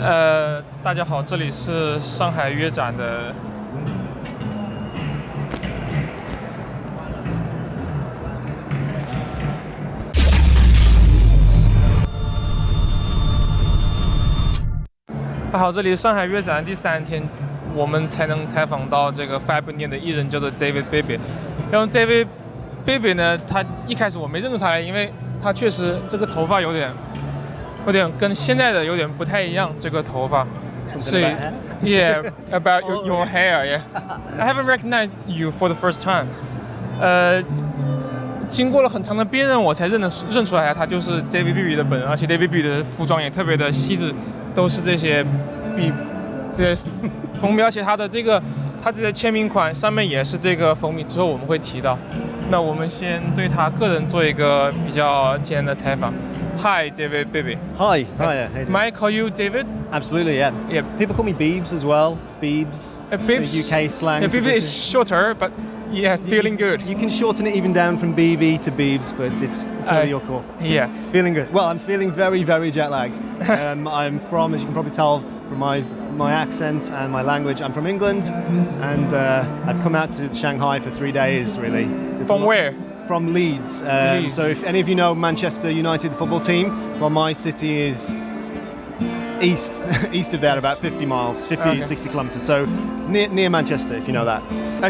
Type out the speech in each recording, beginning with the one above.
大家好，这里是上海约展的。好，这里是上海约展的第3天，我们才能采访到这个 Fibenare 的艺人，叫做 David BeeBee。然后 David BeeBee 呢，他一开始我没认出他来，因为他确实这个头发有点跟现在的有点不太一样，这个头发。所以 ，Yeah, about your hair, yeah. I haven't recognized you for the first time. 经过了很长的辨认，我才认出来他就是 David BeeBee 的本人，而且 David BeeBee 的服装也特别的细致，都是这些封面，而且他自己的签名款上面也是这个封面，之后我们会提到。那我们先对他个人做一个比较简单的采访。Hi, David BeeBee. Hi. May I call you David? Absolutely, yeah. Yeah. People call me Beebs as well. Beebs. Beebs. UK slang. Yeah, BeeBee is shorter, but yeah, feeling good. You can shorten it even down from BeeBee to Beebs, but it's totally your call. Yeah. Feeling good. Well, I'm feeling very, very jet lagged. I'm from, as you can probably tell from my accent and my language, I'm from England, and I've come out to Shanghai for 3 days, really. From where? From Leeds. Leeds. So if any of you know Manchester United, the football team, well, my city is east of there, about 50 miles, 60 kilometers. So near Manchester, if you know that.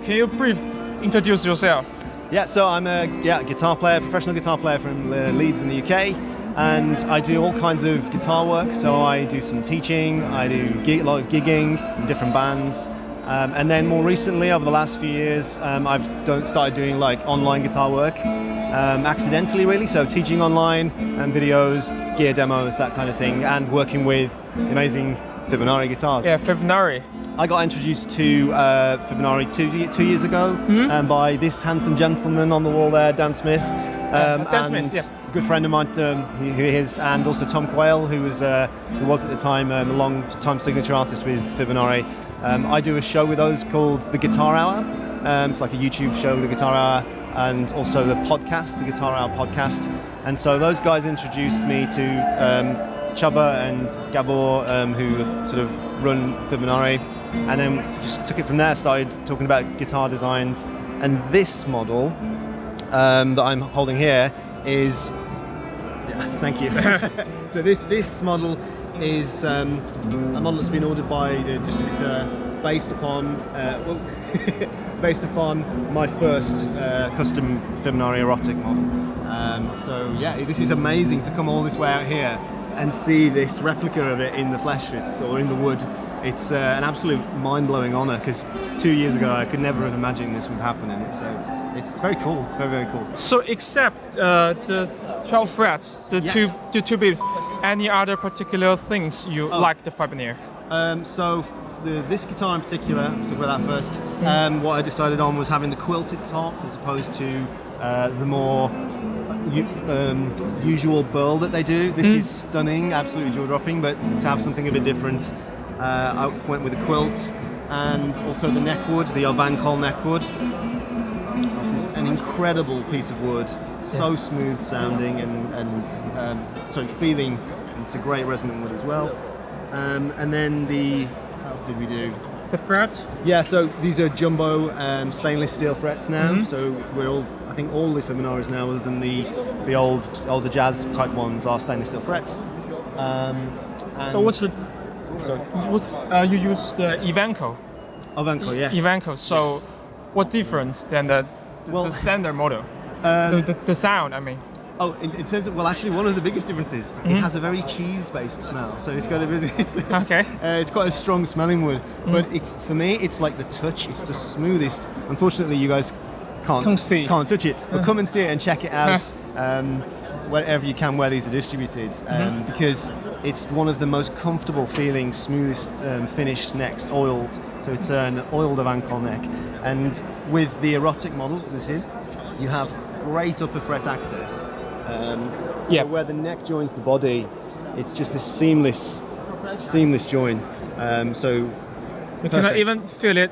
Can you briefly introduce yourself? Yeah, so I'm a guitar player, professional guitar player from Leeds in the UK, and I do all kinds of guitar work. So I do some teaching, I do a lot of gigging in different bands. And then more recently, over the last few years, I've started doing like online guitar work, accidentally really. So teaching online and videos, gear demos, that kind of thing, and working with amazing Fibenare guitars. Yeah, Fibenare. I got introduced to Fibenare two years ago by this handsome gentleman on the wall there, Dan Smith. Dan Smith, yeah. A good friend of mine, who is, and also Tom Quayle, who was at the time a long-time signature artist with Fibenare. I do a show with those called The Guitar Hour. It's like a YouTube show, The Guitar Hour, and also the podcast, The Guitar Hour podcast. And so those guys introduced me to Chubba and Gabor, who sort of run Fibenare, and then just took it from there, started talking about guitar designs. And this model that I'm holding here is, thank you. So this model is a model that's been ordered by the distributor based upon my first custom Fibenare erotic model. So yeah, this is amazing to come all this way out here and see this replica of it in the flesh, or in the wood. It's an absolute mind-blowing honour, because 2 years ago I could never have imagined this would happen, and it's very cool, very, very cool. So except the 12 frets, the two beeps, any other particular things you like the Fibenare? So this guitar in particular, I'll talk about that first. What I decided on was having the quilted top as opposed to the more usual burl that they do. This is stunning, absolutely jaw-dropping, but to have something a bit different, I went with the quilt and also the neckwood, the Alvancol neckwood. This is an incredible piece of wood, so smooth sounding and feeling. It's a great resonant wood as well. And then what else did we do? The fret? Yeah, so these are jumbo stainless steel frets now. So I think all the Fibenares now, other than the older jazz type ones, are stainless steel frets. So you use the Alvancol? Alvancol, yes. Alvancol. So yes. What difference than the standard model? The sound, I mean. Oh, in terms of, actually one of the biggest differences, it has a very cheese-based smell. So it's got it's quite a strong smelling wood. But for me, it's like the touch. It's the smoothest. Unfortunately, you guys can't touch it. But come and see it and check it out wherever you can, where these are distributed, because it's one of the most comfortable feeling, smoothest finished necks, oiled. So it's an oiled Alvancol neck. And with the erotic model, you have great upper fret access. So where the neck joins the body, it's just this seamless join. So you cannot even feel it.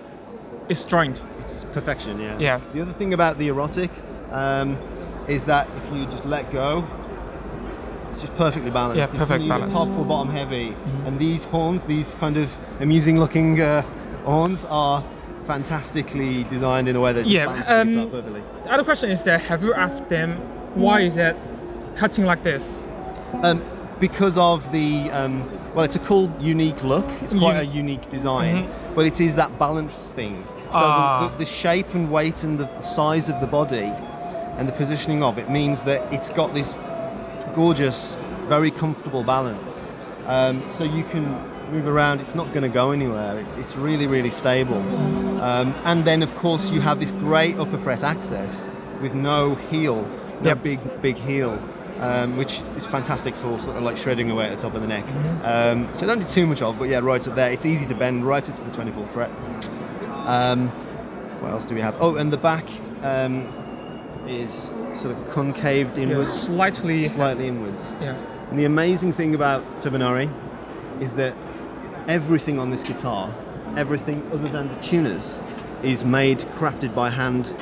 It's joined. It's perfection. Yeah. Yeah. The other thing about the erotic is that if you just let go, It's just perfectly balanced. Yeah, It's perfect neither balance. top or bottom heavy. And these horns, these kind of amusing-looking horns, are fantastically designed in a way that just balances the guitar perfectly. The other question is that have you asked them why is it cutting like this? Because of the well, it's a cool, unique look. It's quite a unique design, but it is that balance thing. So the shape and weight and the size of the body and the positioning of it means that it's got this gorgeous, very comfortable balance. So you can move around. It's not going to go anywhere. It's really, really stable. And then, of course, you have this great upper fret access with no heel, no big heel. Which is fantastic for sort of like shredding away at the top of the neck, which I don't do too much of, but yeah, right up there. It's easy to bend right up to the 24th fret. What else do we have? Oh, and the back is sort of concaved inwards, Slightly inwards. Yeah. And the amazing thing about Fibenare is that everything on this guitar, everything other than the tuners, is crafted by hand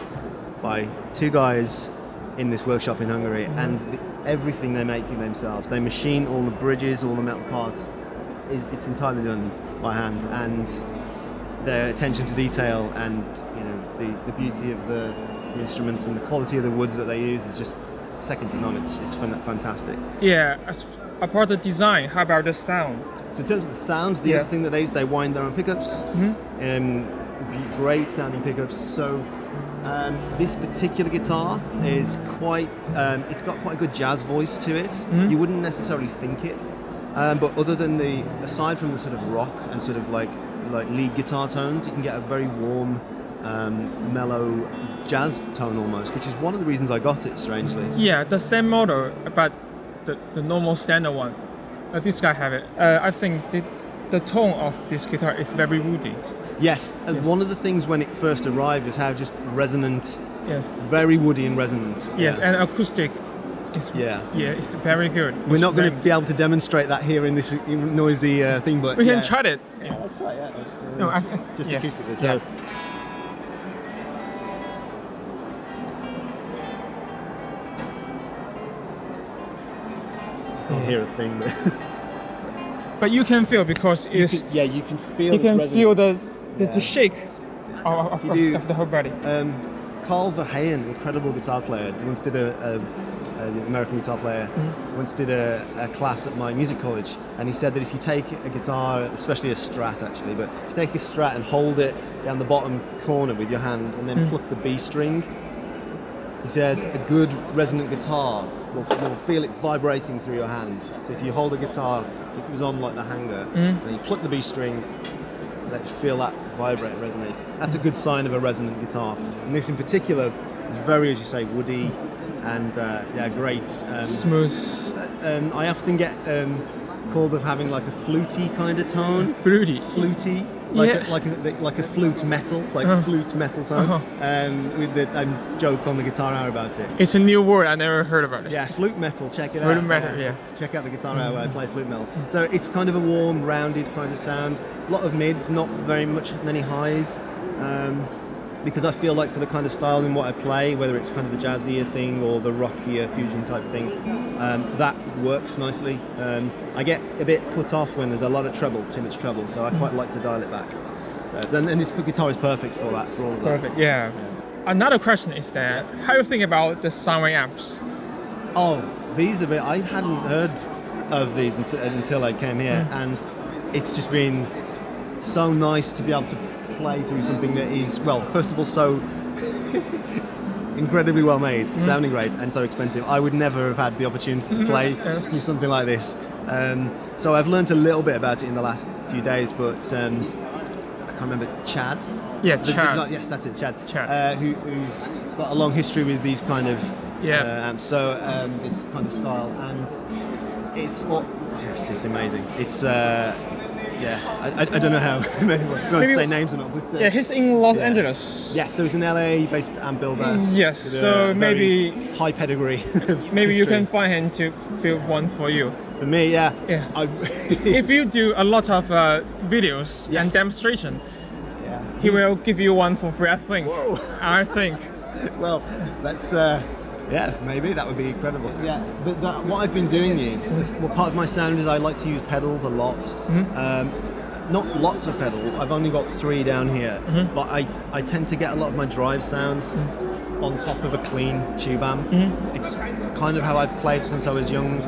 by two guys in this workshop in Hungary, and everything they're making themselves. They machine all the bridges, all the metal parts. It's entirely done by hand, and their attention to detail and the beauty of the instruments and the quality of the woods that they use is just second to none. It's fantastic. Yeah. Apart the design, how about the sound? So in terms of the sound, the other thing that they wind their own pickups, great sounding pickups. So this particular guitar is quite, it's got quite a good jazz voice to it. You wouldn't necessarily think it, but aside from the sort of rock and sort of like lead guitar tones, you can get a very warm, mellow jazz tone almost, which is one of the reasons I got it, strangely. Yeah, the same model, but the normal standard one. This guy have it. I think the tone of this guitar is very woody. Yes, and one of the things when it first arrived is how just resonant, very woody and resonant. Yes, and acoustic is it's very good. We're not going to be able to demonstrate that here in this noisy thing, but we can try it. Yeah, let's try it. No, just acoustically. So. I'll hear a thing, but you can feel because it's you can feel. You can feel the shake of the whole body. Carl Verheyen, incredible guitar player, once did an American guitar player, once did a class at my music college, and he said that if you take a guitar, especially a Strat actually, but if you take a Strat and hold it down the bottom corner with your hand and then pluck the B string, he says a good resonant guitar will feel it vibrating through your hand. So if you hold a guitar, if it was on like the hanger, and you pluck the B string, let you feel that vibrate and resonate. That's a good sign of a resonant guitar. And this in particular is very, as you say, woody and great. Smooth. I often get called of having like a fluty kind of tone. Fluty. Like a flute metal, flute metal tone. With the joke on the Guitar Hour about it. It's a new word, I never heard about it. Yeah, flute metal. Check it out. Flute metal, yeah. Check out the Guitar Hour where I play flute metal. So it's kind of a warm, rounded kind of sound. A lot of mids, not many highs. Because I feel like for the kind of style in what I play, whether it's kind of the jazzier thing or the rockier fusion type thing, that works nicely. I get a bit put off when there's a lot of treble, too much treble, so I quite like to dial it back. And this guitar is perfect for that, for all of that. Perfect, yeah. Another question is that, how do you think about the Cyn amps? Oh, these are I hadn't heard of these until I came here, and it's just been so nice to be able to play through something that is, well, first of all, so incredibly well made, sounding great, and so expensive. I would never have had the opportunity to play through something like this. So I've learned a little bit about it in the last few days, but I can't remember, Chad? Yeah, Chad. Yes, that's it, Chad. Who's got a long history with these kind of amps, this kind of style, and it's amazing. It's I don't know how many to say names or not, but he's in Los Angeles. Yes, so he's an LA-based amp builder. Yes, so maybe high pedigree. Maybe you can find him to build one for you. For me, yeah. If you do a lot of videos and demonstration, he will give you one for free. I think. Whoa. I think. Well, let's Yeah, maybe that would be incredible. Yeah, but what I've been doing is part of my sound is I like to use pedals a lot. Not lots of pedals. I've only got 3 down here, but I tend to get a lot of my drive sounds on top of a clean tube amp. It's kind of how I've played since I was young,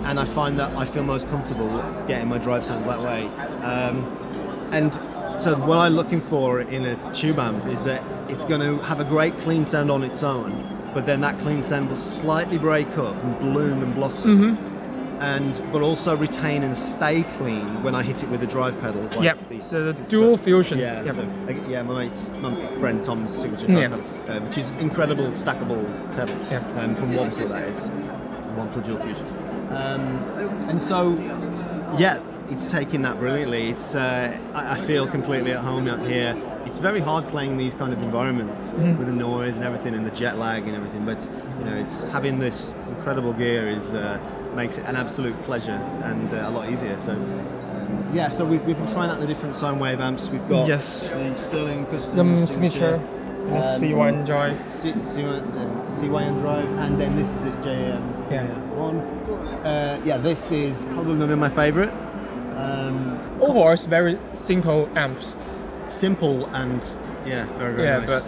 and I find that I feel most comfortable getting my drive sounds that way. And so what I'm looking for in a tube amp is that it's going to have a great clean sound on its own, but then that clean sound will slightly break up and bloom and blossom, but also retain and stay clean when I hit it with a drive pedal. Like the dual fusion. Yeah, so my friend Tom's signature drive pedal, which is incredible stackable pedal from Wampler, that is. Wampler dual fusion. And so, it's taking that brilliantly. It's I feel completely at home out here. It's very hard playing these kind of environments with the noise and everything and the jet lag and everything. But it's having this incredible gear makes it an absolute pleasure and a lot easier. So so we've been trying out the different sine wave amps. We've got the Sterling custom signature. cyn-drive. cyn-drive, and then this JM one. This is probably going to be my favorite. Overall, it's very simple amps. Simple and very nice. But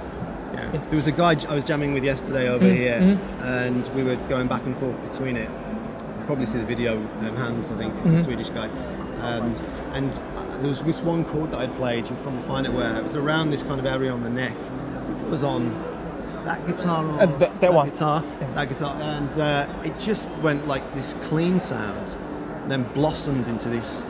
there was a guy I was jamming with yesterday over here, and we were going back and forth between it. You probably see the video, Hans, I think, Swedish guy. And there was this one chord that I'd played. You can probably find it where it was around this kind of area on the neck. It was on that guitar, or that guitar, and it just went like this clean sound, then blossomed into this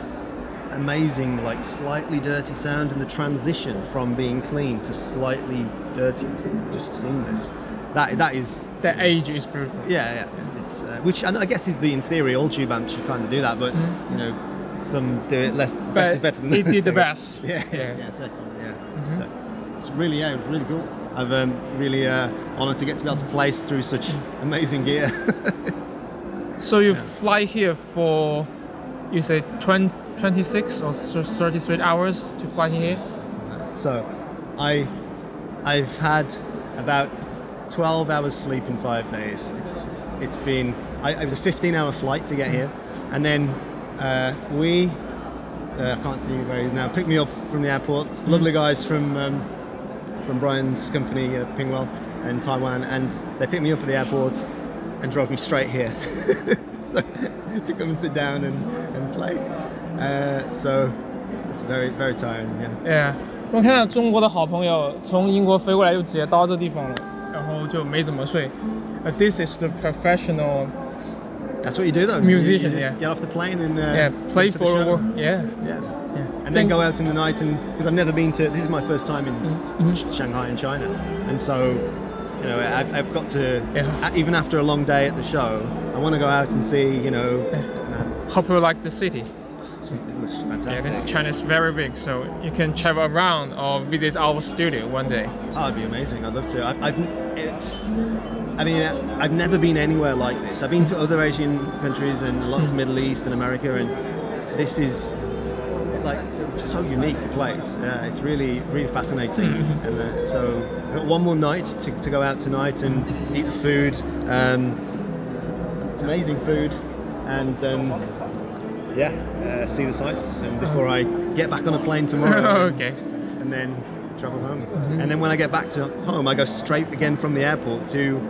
amazing, like slightly dirty sound, and the transition from being clean to slightly dirty was just seamless. That is the age is beautiful. It's which I guess is in theory all tube amps should kind of do that, but some do it better than it did the best. It's excellent. So it's really it was really cool. I've really honoured to get to be able to place through such amazing gear. So you fly here for, you say 26 or 33 hours to fly here? So I've had about 12 hours sleep in 5 days. It's been it was a 15-hour flight to get here, and then I can't see where he is now, picked me up from the airport. Lovely guys from Brian's company, Pingwell, in Taiwan, and they picked me up at the airport and drove me straight here so to come and sit down and play. So it's very, very tiring. Yeah. 我看到中国的好朋友从英国飞过来，就直接到这地方了，然后就没怎么睡。This is the professional. That's what you do though. Musician, you get off the plane and play for a work. And then go out in the night, and because I've never been to, this is my first time in Shanghai and China, and so I've got to even after a long day at the show, I want to go out and see. Hope you like the city. It's fantastic. Because China is very big, so you can travel around or visit our studio one day. Oh, it'd be amazing. I'd love to. I've never been anywhere like this. I've been to other Asian countries and a lot of Middle East and America, and this is like so unique a place. It's really, really fascinating. And so I've got one more night to go out tonight and eat the food. Amazing food, and see the sights. And before I get back on a plane tomorrow, and then travel home. And then when I get back to home, I go straight again from the airport to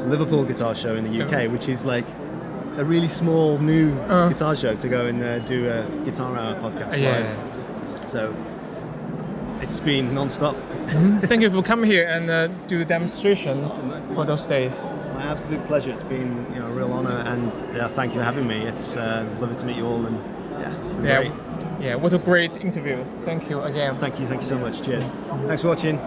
Liverpool Guitar Show in the UK, which is like a really small new guitar show to go and do a Guitar Hour podcast live. So it's been non-stop. Thank you for coming here and do a demonstration for those days. My absolute pleasure. It's been a real honour, and thank you for having me. It's lovely to meet you all, and great. What a great interview. Thank you again. Thank you so much. Cheers. Thanks for watching.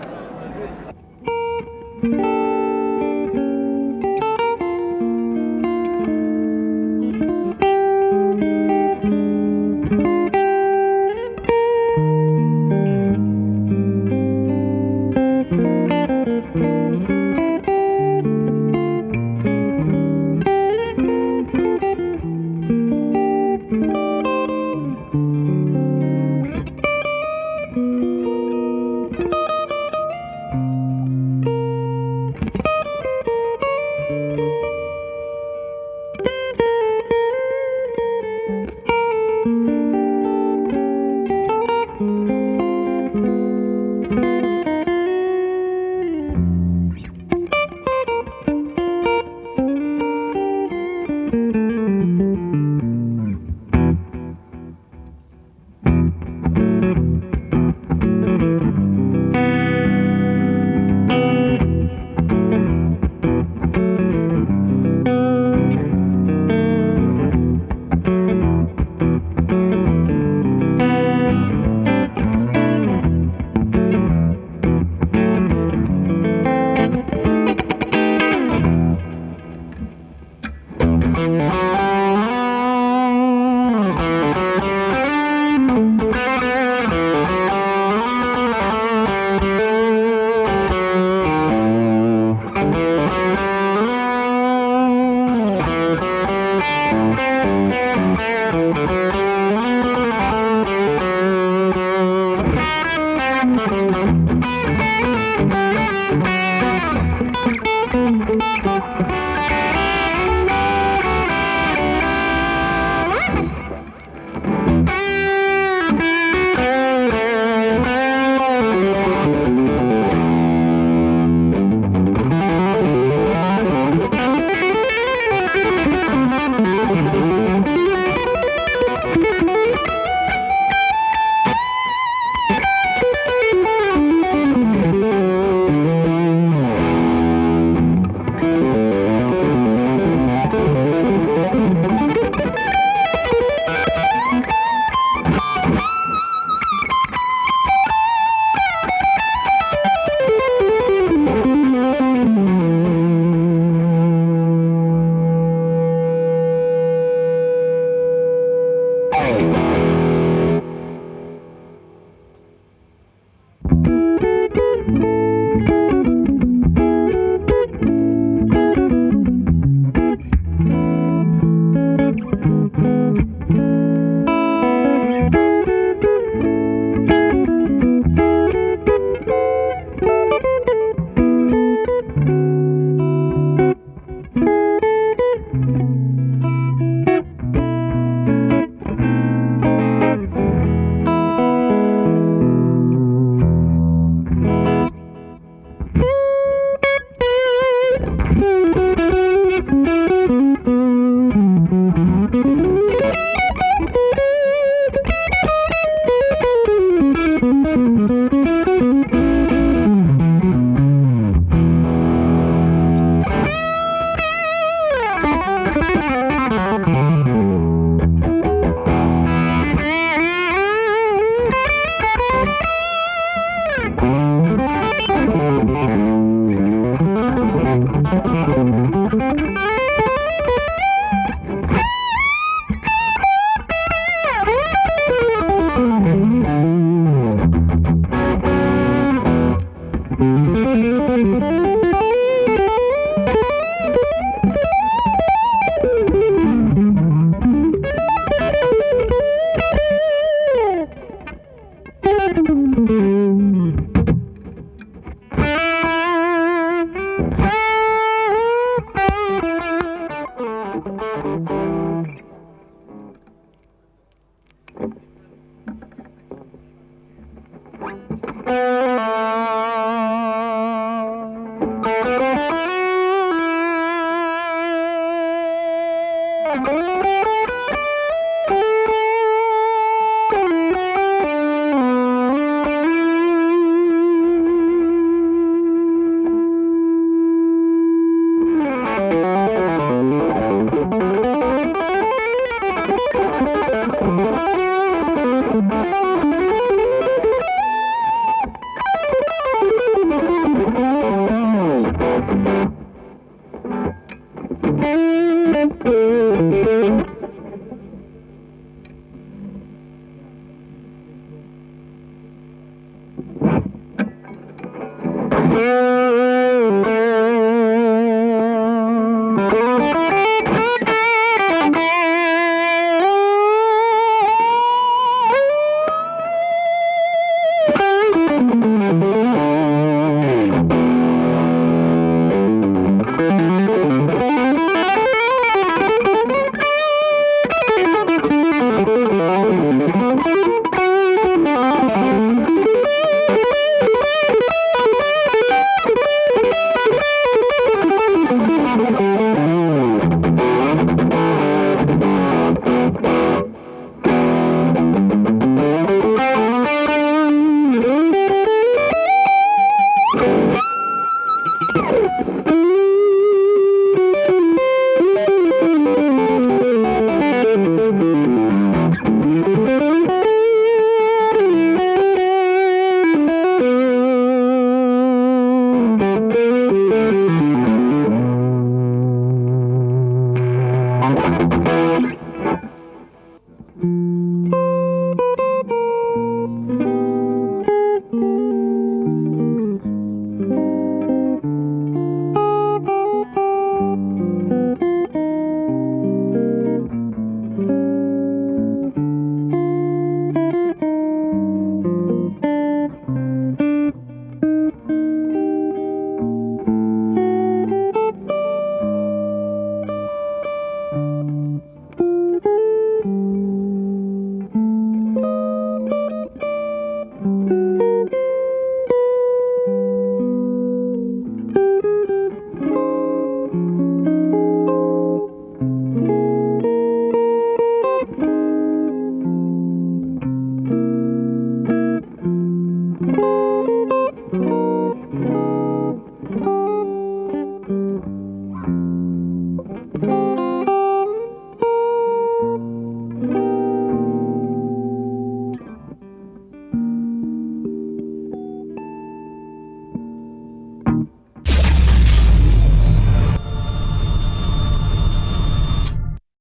拜。